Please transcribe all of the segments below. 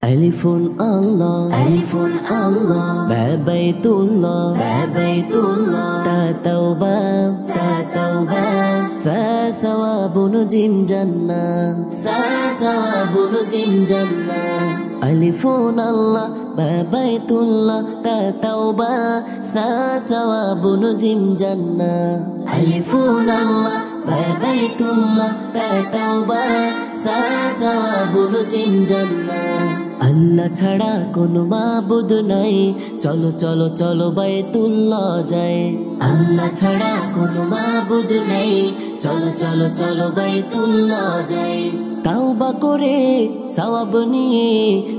Alifun Allah, Alifun Allah, Ba Baitullah, Ba Baitullah, Ta Tawbah, Ta Tawbah, Sa Thawabun Jim Jannah, Sa Thawabun Jim Jannah. Alifun Allah, Ba Baitullah, Ta Tawbah, Sa Thawabun Jim Jannah. Alifun Allah, Ba Baitullah, Ta Tawbah, Sa Thawabun Jim Jannah. আল্লাহ ছাড়া কোনো মাবুদ নাই, চলো চলো চলো বাইতুল্লাহ যাই। আল্লাহ ছাড়া কোনো মাবুদ নাই, চলো চলো চলো বাইতুল্লাহ যাই। তাওবা করে সওয়াব নিয়ে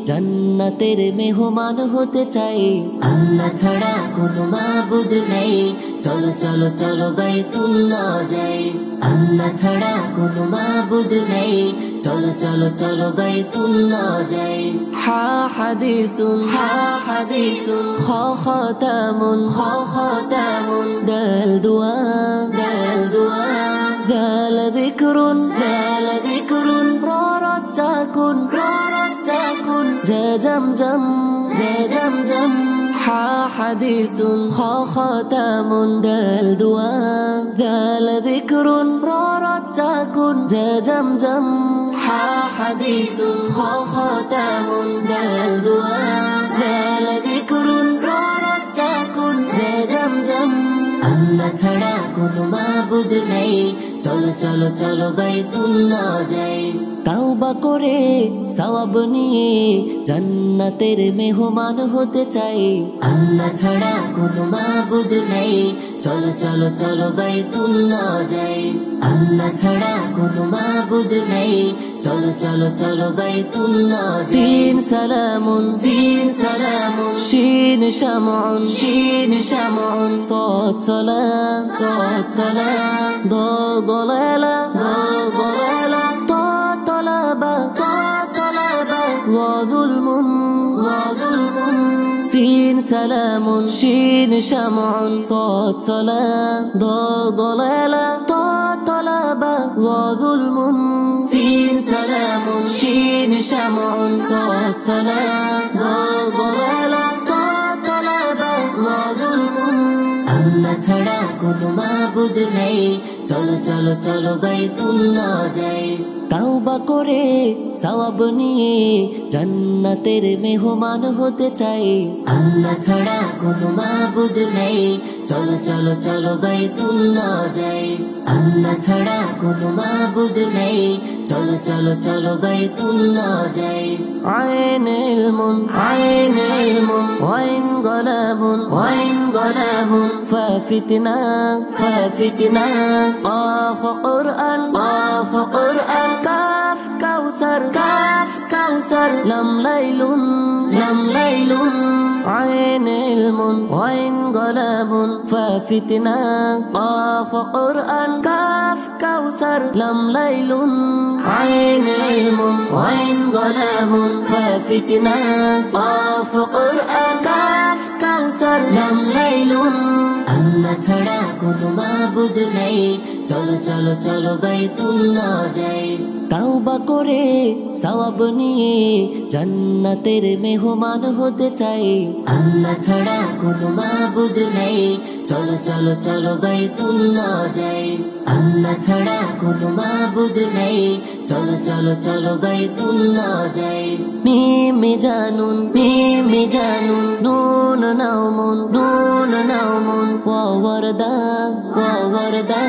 জান্নাতের মেহমান হতে চাই। আল্লাহ ছাড়া কোনো মাবুদ নাই, চলো চলো চলো বাইতুল্লাহ যাই। আল্লাহ ছাড়া কোনো মাবুদ নাই, চলো চলো চলো বাইতুল্লাহ যাই। হা হাদিসুন, হা হাদিসুন, খ খাতামুন, খ খাতামুন, দাল দুআ, দাল দুআ, দাল যিকরুন, দাল যিকরুন, রা রাজ্জাকুন, রা রাজ্জাকুন, জা জামজাম, জা জামজাম। হা হাদিসুন, খ খাতামুন, দাল দুআ, দাল যিকরুন, রা রাজ্জাকুন, জা জামজাম। হা হাদিসুন, খ খাতামুন, দাল দুআ, দাল যিকরুন, রা রাজ্জাকুন, জা জামজাম। আল্লাহ ছাড়া কোনো মাবুদ নাই, চলো চলো চলো বাইতুল্লাহ যাই। তাওবা করে সওয়াব নিয়ে জান্নাতের মেহমান হতে চাই। আল্লাহ ছাড়া কোনো মাবুদ নাই, চলো চলো চলো বাইতুল্লাহ যাই। আল্লাহ ছাড়া কোনো মাবুদ নাই, চলো চলো চলো বাইতুল্লাহ যাই। সিন সালামুন, সিন সালামুন, শিন শামউন, শিন শামউন, সাদ সালাম, সাদ সালাম, দা দালালা, দা দালালা, তা তালাবা, তা তালাবা, ওয়া যুলমুন, ওয়া যুলমুন। সিন সালামুন, শিন শামউন, সাদ সালাম, দা দালালা, তা তালাবা, ওয়া যুলমুন। সিন সালামুন, শিন শামউন, সাদ সালাম, দা দালালা, তা তালাবা, ওয়া যুলমুন। আল্লাহ ছাড়া কোনো মাবুদ নাই, চলো চলো চলো বাইতুল্লাহ যাই। তাওবা করে সওয়াব নিয়ে জান্নাতের মেহমান হতে চাই। আল্লাহ ছাড়া কোনো মাবুদ নাই, চলো চলো চলো বাইতুল্লাহ যাই। আল্লাহ ছাড়া কোনো মাবুদ নাই, চলো চলো চলো বাইতুল্লাহ যাই। আইন ইলমুন, আইন ইলমুন, ওয়াইন গলাবুন, ওয়াইন গলাবুন, ফাফিতনা, ফাফিতনা, কাফ কুরআন, কাফ কুরআন, কাফ কাউসার, কাফ কাউসার, লাম লাইলুন, লাম লাইলুন। আইন ইলমুন, ওয়াইন গলাবুন, ফাফিতনা, কাফ কুরআন, কাফ কাউসার, লাম লাইলুন। আইন ইলমুন, ওয়াইন গলাবুন, ফাফিতনা, কাফ কুরআন, কাফ কাউসার, লাম লাইলুন। আল্লাহ ছাড়া কোনো মাবুদ নাই, চলো চলো চলো বাইতুল্লাহ যাই। তাওবা করে সওয়াব নিয়ে জান্নাতের মেহমান হতে চাই। আল্লাহ ছাড়া কোনো মাবুদ নাই, চলো চলো চলো বাইতুল্লাহ যাই। আল্লাহ ছাড়া কোনো মাবুদ নাই, চলো চলো চলো বাইতুল্লাহ যাই। মিমে জানুন, মিমে জানুন, নুন নাউমুন, নুন নাউমুন, ওয়া ওয়ারদা, ওয়া ওয়ারদা,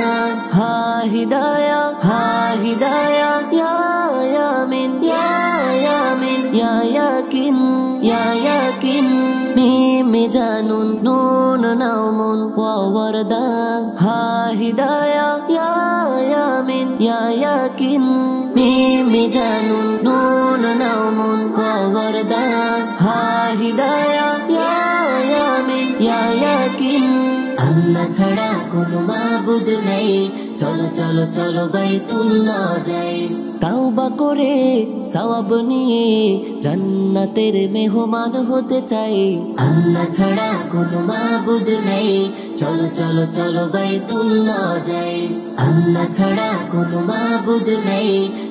হা হিদায়া, হা হিদায়া, ইয়া ইয়ামিন, ইয়া ইয়ামিন, ইয়া ইয়াকিন, ইয়া ইয়াকিন। মিমে জানুন, নুন নাউমুন, ওয়া ওয়ারদা, হা হিদায়া, ইয়া ইয়ামিন, ইয়া ইয়াকিন। মিমে জানুন, নুন নাউমুন, ওয়া ওয়ারদা, হা হিদায়া, ইয়া ইয়ামিন, ইয়া ইয়াকিন। আল্লাহ ছাড়া কোনো মাবুদ নাই, চলো চলো চলো বাইতুল্লাহ যাই। তাওবা করে সওয়াব নিয়ে জান্নাতের মেহমান হতে চাই। আল্লাহ ছাড়া কোনো মাবুদ নাই, চলো চলো চলো বাইতুল্লাহ যাই আল্লাহ ছাড়া কোনো মাবুদ নেই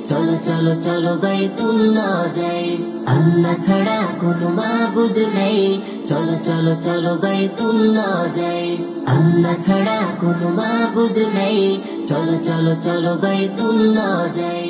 চলো চলো চলো বাইতুল্লাহ যাই আল্লাহ ছাড়া কোনো মাবুদ নেই চলো চলো চলো বাইতুল্লাহ যাই আল্লাহ ছাড়া কোনো মাবুদ নেই চলো চলো চলো বাইতুল্লাহ যাই